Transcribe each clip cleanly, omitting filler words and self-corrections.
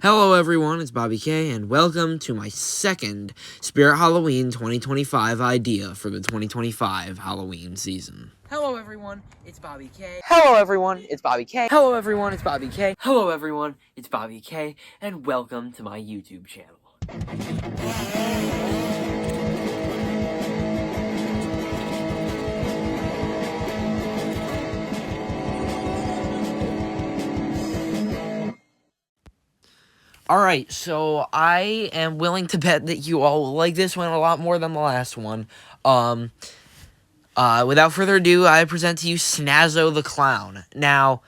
Hello everyone, it's Bobby K, and welcome to my second Spirit Halloween 2025 idea for the 2025 Halloween season. Hello everyone, it's Bobby K. Hello everyone, it's Bobby K. Hello everyone, it's Bobby K. Hello everyone, it's Bobby K, and welcome to my YouTube channel. Alright, so I am willing to bet that you all will like this one a lot more than the last one. Without further ado, I present to you Snazzo the Clown. Now,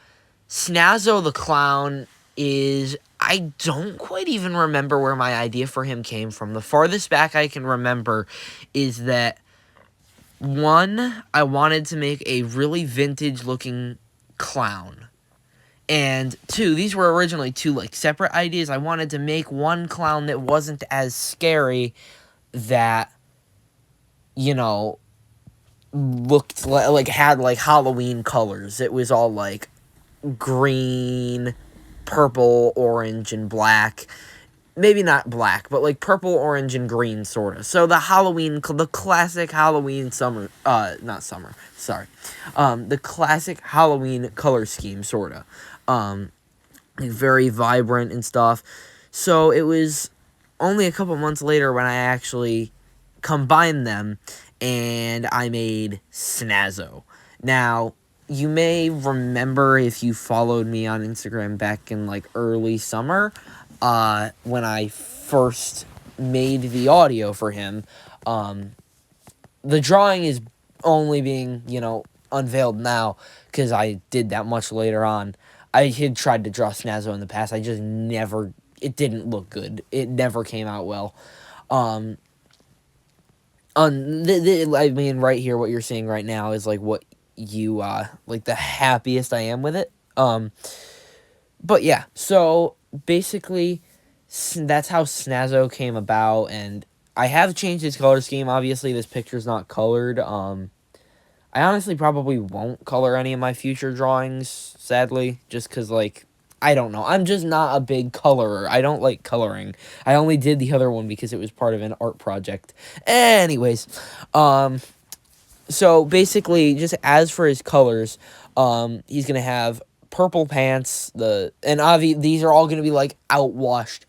Snazzo the Clown is... I don't quite even remember where my idea for him came from. The farthest back I can remember is that, one, I wanted to make a really vintage-looking clown. And two, these were originally two, separate ideas. I wanted to make one clown that wasn't as scary, that, looked had Halloween colors. It was all green, purple, orange, and black. Maybe not black, but purple, orange, and green, sort of. So the classic Halloween the classic Halloween color scheme, sort of. Very vibrant and stuff. So it was only a couple months later when I actually combined them, and I made Snazzo. Now, you may remember if you followed me on Instagram back in early summer, when I first made the audio for him. The drawing is only being, unveiled now, because I did that much later on. I had tried to draw Snazzo in the past. I just never... It didn't look good. It never came out well. I mean, right here, what you're seeing right now is, what you, the happiest I am with it. But, yeah. So, basically, that's how Snazzo came about, and I have changed his color scheme. Obviously, this picture's not colored. I honestly probably won't color any of my future drawings, sadly, just because, I don't know. I'm just not a big colorer. I don't like coloring. I only did the other one because it was part of an art project. Anyways, so basically, just as for his colors, he's going to have purple pants, these are all going to be, outwashed,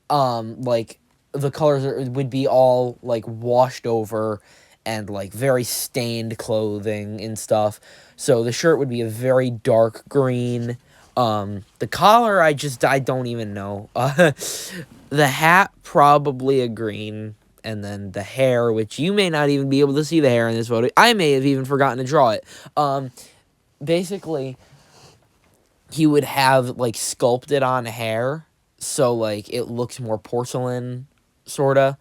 the colors would be all, washed over, and, very stained clothing and stuff. So the shirt would be a very dark green. The collar, I don't even know. The hat, probably a green. And then the hair, which you may not even be able to see the hair in this photo. I may have even forgotten to draw it. Basically, he would have, sculpted on hair. So, it looks more porcelain, sorta.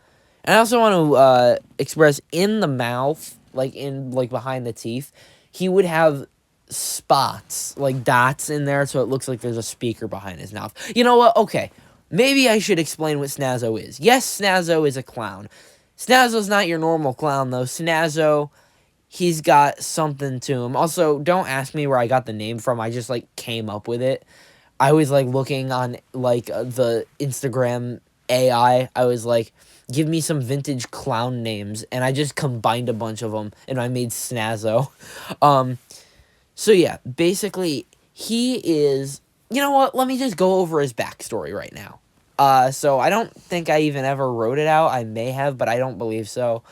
And I also want to express in the mouth, behind the teeth, he would have spots, dots in there, so it looks like there's a speaker behind his mouth. You know what? Okay. Maybe I should explain what Snazzo is. Yes, Snazzo is a clown. Snazzo's not your normal clown, though. Snazzo, he's got something to him. Also, don't ask me where I got the name from. I just, came up with it. I was, looking on, the Instagram AI. I was give me some vintage clown names, and I just combined a bunch of them, and I made Snazzo. So yeah, basically, he is... You know what? Let me just go over his backstory right now. So I don't think I even ever wrote it out. I may have, but I don't believe so.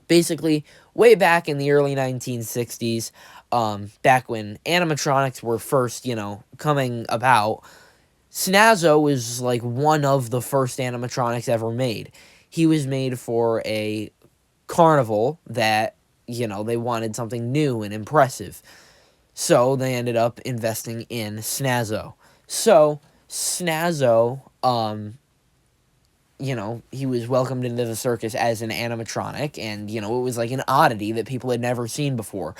Basically, way back in the early 1960s, back when animatronics were first, coming about, Snazzo was, one of the first animatronics ever made. He was made for a carnival that, they wanted something new and impressive. So, they ended up investing in Snazzo. So, Snazzo, he was welcomed into the circus as an animatronic, and, it was an oddity that people had never seen before.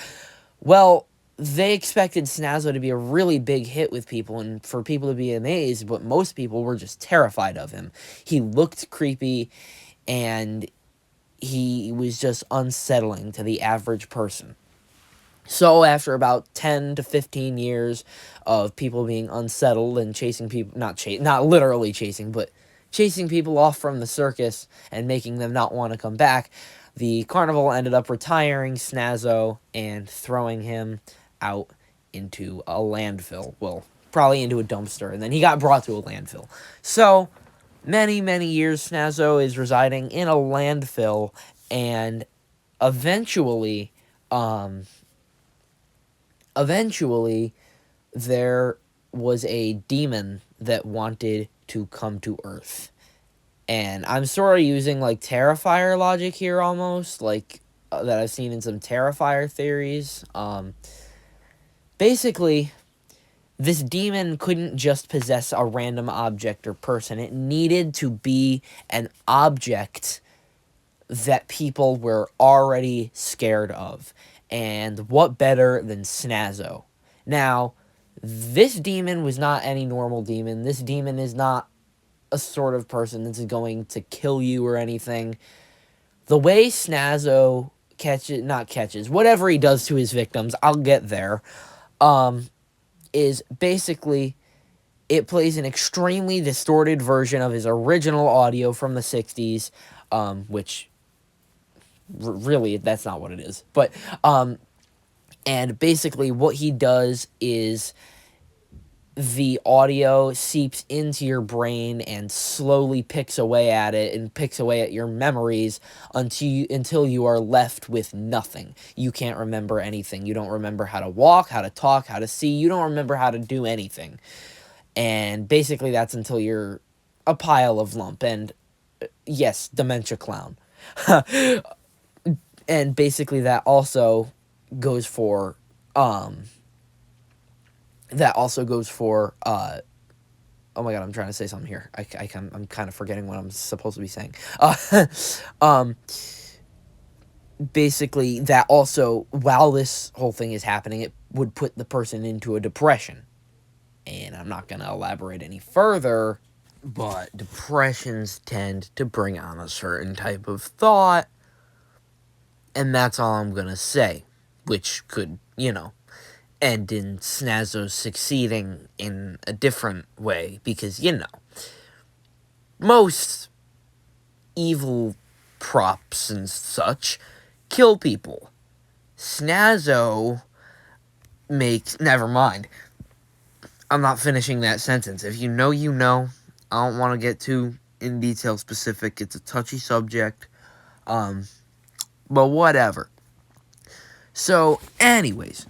Well, they expected Snazzo to be a really big hit with people and for people to be amazed, but most people were just terrified of him. He looked creepy, and he was just unsettling to the average person. So after about 10 to 15 years of people being unsettled and chasing people, not literally chasing, but chasing people off from the circus and making them not want to come back, the carnival ended up retiring Snazzo and throwing him out into a landfill. Well, probably into a dumpster, and then he got brought to a landfill. So many, many years Snazzo is residing in a landfill, and eventually, um, eventually there was a demon that wanted to come to Earth. And I'm sort of using like Terrifier logic here almost, like that I've seen in some Terrifier theories. Basically, this demon couldn't just possess a random object or person. It needed to be an object that people were already scared of. And what better than Snazzo? Now, this demon was not any normal demon. This demon is not a sort of person that's going to kill you or anything. The way Snazzo whatever he does to his victims, I'll get there, is basically it plays an extremely distorted version of his original audio from the 60s, which really that's not what it is. But, and basically what he does is the audio seeps into your brain and slowly picks away at it and picks away at your memories until you are left with nothing. You can't remember anything. You don't remember how to walk, how to talk, how to see. You don't remember how to do anything. And basically that's until you're a pile of lump. And yes, dementia clown. And basically that also goes for oh my god, I'm trying to say something here. I'm kind of forgetting what I'm supposed to be saying. Um, basically, that also, while this whole thing is happening, it would put the person into a depression. And I'm not going to elaborate any further, but depressions tend to bring on a certain type of thought, and that's all I'm going to say, which could, end in Snazzo succeeding in a different way, because, most evil props and such kill people. Snazzo never mind. I'm not finishing that sentence. If you know, you know. I don't want to get too in detail specific. It's a touchy subject. But whatever. So, anyways,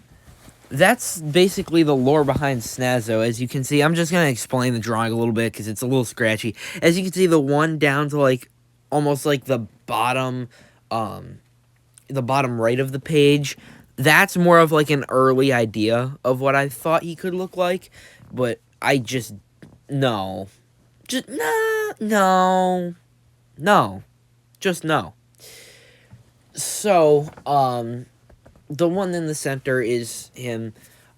that's basically the lore behind Snazzo. As you can see, I'm just going to explain the drawing a little bit because it's a little scratchy. As you can see, the one down to like almost like the bottom right of the page, that's more of like an early idea of what I thought he could look like, but I just no. Just no. Just no. So, the one in the center is him.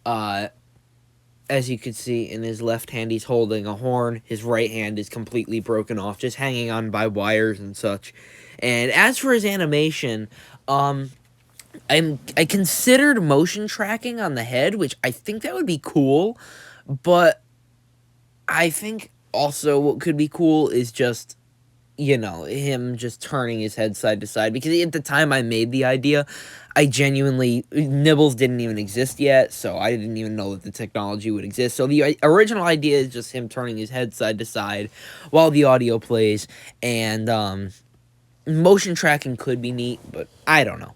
As you can see, in his left hand, he's holding a horn. His right hand is completely broken off, just hanging on by wires and such. And as for his animation, I considered motion tracking on the head, which I think that would be cool, but I think also what could be cool is just, him just turning his head side to side, because at the time I made the idea, Nibbles didn't even exist yet, so I didn't even know that the technology would exist. So the original idea is just him turning his head side to side while the audio plays, and motion tracking could be neat, but I don't know.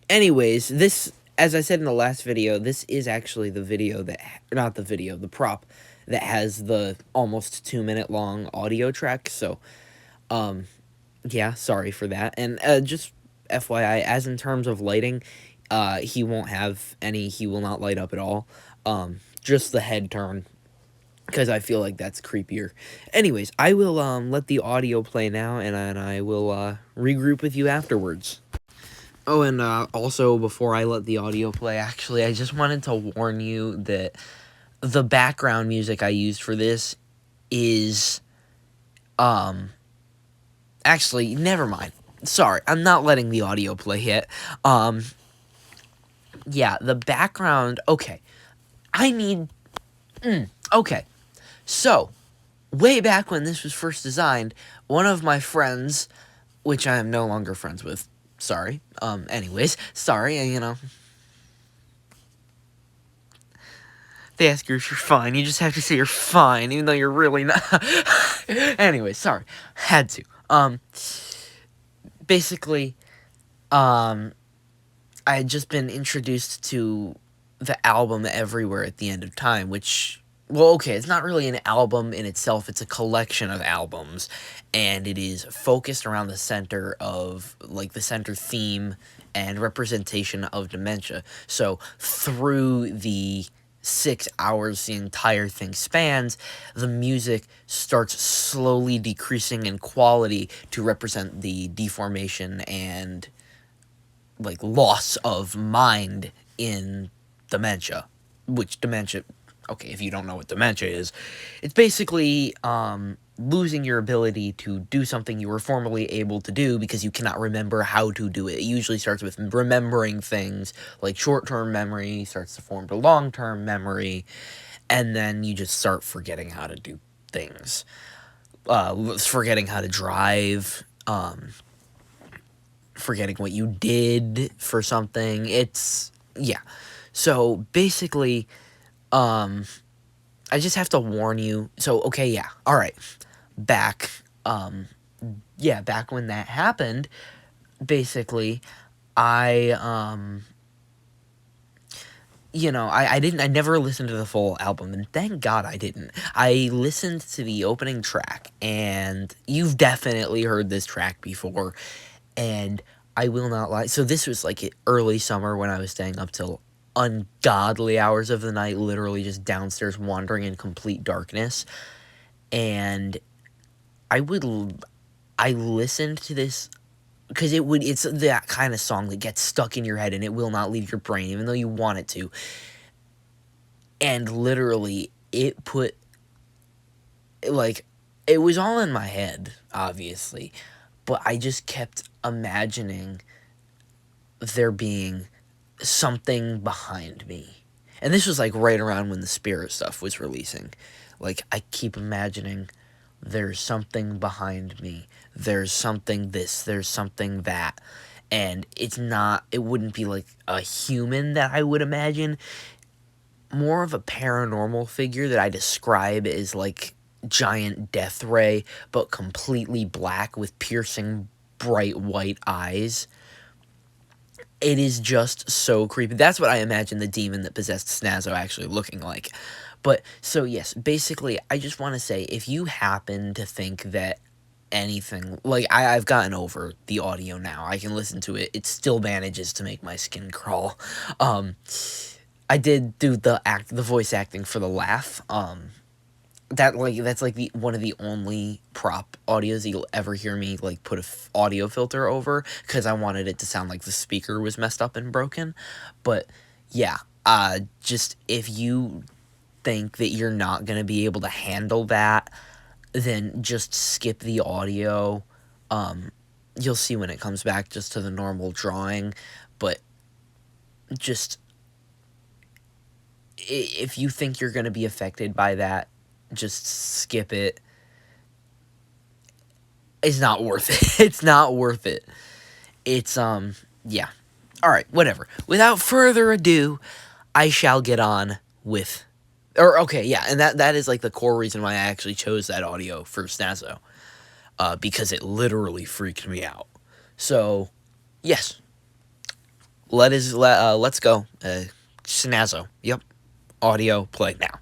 Anyways, this, as I said in the last video, this is actually the prop that has the almost 2-minute long audio track, so, yeah, sorry for that. And, just FYI, as in terms of lighting, he will not light up at all, just the head turn, because I feel like that's creepier. Anyways, I will, let the audio play now, and I will, regroup with you afterwards. Oh, and also, before I let the audio play, actually, I just wanted to warn you that the background music I used for this is, actually, never mind. sorry, I'm not letting the audio play yet. Yeah, the background, okay. I need, okay. So, way back when this was first designed, one of my friends, which I am no longer friends with, sorry, anyways, sorry, they ask you if you're fine, you just have to say you're fine, even though you're really not. Anyway, sorry, had to. Basically, I had just been introduced to the album Everywhere at the End of Time, which, well, okay, it's not really an album in itself, it's a collection of albums, and it is focused around the center of, like, the center theme and representation of dementia. So, through the 6 hours the entire thing spans, the music starts slowly decreasing in quality to represent the deformation and, like, loss of mind in dementia. Which dementia, okay, if you don't know what dementia is, it's basically losing your ability to do something you were formerly able to do because you cannot remember how to do it. It usually starts with remembering things, like short-term memory starts to form to long-term memory, and then you just start forgetting how to do things. Forgetting how to drive, forgetting what you did for something. It's, yeah. So, basically, I just have to warn you. So, okay, yeah. Alright. Back when that happened, basically, I never listened to the full album, and thank God I didn't. I listened to the opening track, and you've definitely heard this track before, and I will not lie. So this was like early summer when I was staying up till ungodly hours of the night, literally just downstairs wandering in complete darkness. And I listened to this because it's that kind of song that gets stuck in your head and it will not leave your brain, even though you want it to. And literally, it was all in my head, obviously, but I just kept imagining there being something behind me. And this was, like, right around when the Spirit stuff was releasing. Like, I keep imagining there's something behind me. There's something this. There's something that. And it wouldn't be, like, a human that I would imagine. More of a paranormal figure that I describe as, like, giant death ray, but completely black with piercing bright white eyes. It is just so creepy. That's what I imagine the demon that possessed Snazzo actually looking like. But, so yes, basically, I just want to say, if you happen to think that anything, like, I've gotten over the audio now. I can listen to it. It still manages to make my skin crawl. I did do the voice acting for the laugh. That's like one of the only prop audios you'll ever hear me, like, put a audio filter over, because I wanted it to sound like the speaker was messed up and broken. But yeah, just if you think that you're not gonna be able to handle that, then just skip the audio. You'll see when it comes back just to the normal drawing, but just if you think you're gonna be affected by that, just skip it. It's not worth it. It's not worth it. It's, yeah. Alright, whatever. Without further ado, I shall get on with... okay, yeah, and that is, like, the core reason why I actually chose that audio for Snazzo. Because it literally freaked me out. So, yes. Let's go. Snazzo. Yep. Audio, play now.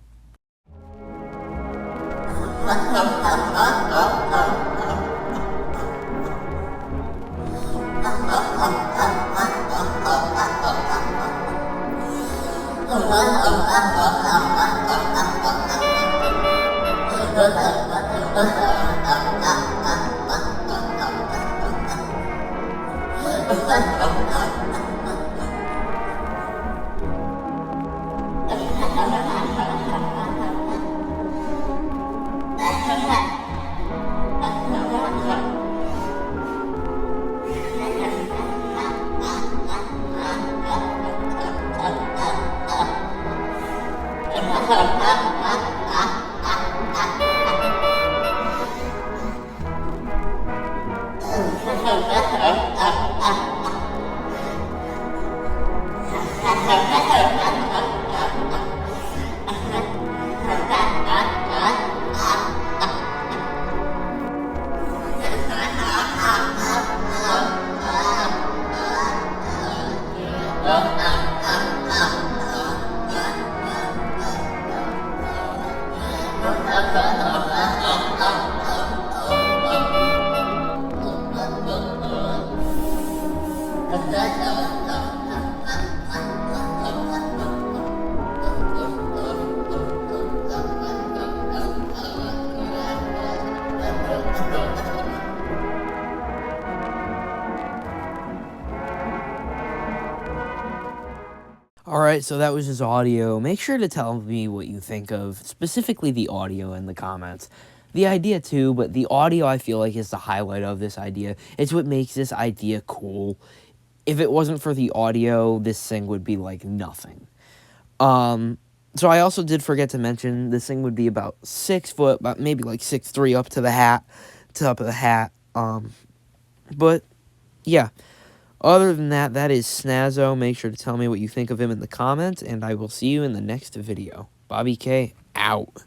Alright, so that was his audio. Make sure to tell me what you think of, specifically the audio in the comments. The idea too, but the audio I feel like is the highlight of this idea. It's what makes this idea cool. If it wasn't for the audio, this thing would be like nothing. So I also did forget to mention this thing would be about 6 foot, about maybe like 6'3" up to the hat, top of the hat. But yeah. Other than that, that is Snazzo. Make sure to tell me what you think of him in the comments, and I will see you in the next video. Bobby K, out.